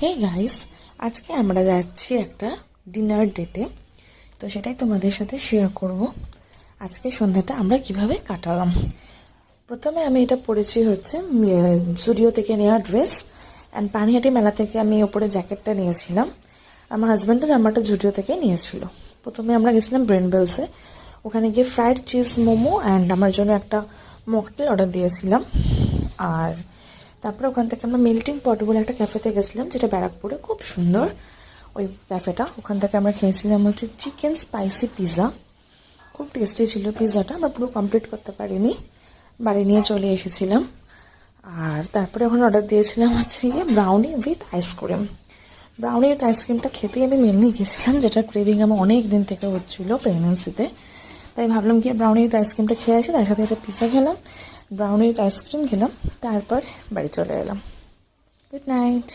Hey guys, আজকে আমরা যাচ্ছি একটা ডিনার ডেটে। তো সেটাই তোমাদের সাথে শেয়ার করব। আজকে সন্ধ্যাটা আমরা কিভাবে কাটালাম। প্রথমে আমি এটা পরেছি হচ্ছে জুডিও থেকে নেওয়া ড্রেস অ্যান্ড পানিহাটি মেলা থেকে আমি ওপরে জ্যাকেটটা নিয়েছিলাম। আমার হাজব্যান্ডও জামাটা জুডিও থেকে নিয়েছিল। প্রথমে আমরা গেছিলাম ব্রেনবেলসে, ওখানে গিয়ে ফ্রাইড চিজ মোমো অ্যান্ড আমার জন্য একটা মকটেল অর্ডার দিয়েছিলাম। আর তারপরে ওখান থেকে আমরা মেল্টিং পট বলে একটা ক্যাফেতে গেছিলাম, যেটা ব্যারাকপুরে, খুব সুন্দর ওই ক্যাফেটা। ওখান থেকে আমরা খেয়েছিলাম হচ্ছে চিকেন স্পাইসি পিৎজা, খুব টেস্টি ছিল পিৎজাটা। আমরা পুরো কমপ্লিট করতে পারিনি, বাড়ি নিয়ে চলে এসেছিলাম। আর তারপরে ওখানে অর্ডার দিয়েছিলাম হচ্ছে গিয়ে brownie with ice cream. Brownie with আইসক্রিমটা খেতেই আমি মেনলি গেছিলাম, যেটা ক্রেভিং আমার অনেক দিন থেকে হচ্ছিলো প্রেগনেন্সিতে। তাই ভাবলাম কি ব্রাউনি উইথ আইসক্রিমটা খেয়ে আসি, তার সাথে একটা পিৎজা খেলাম, ব্রাউনি উইথ আইসক্রিম খেলাম, তারপর বাড়ি চলে এলাম। Good night.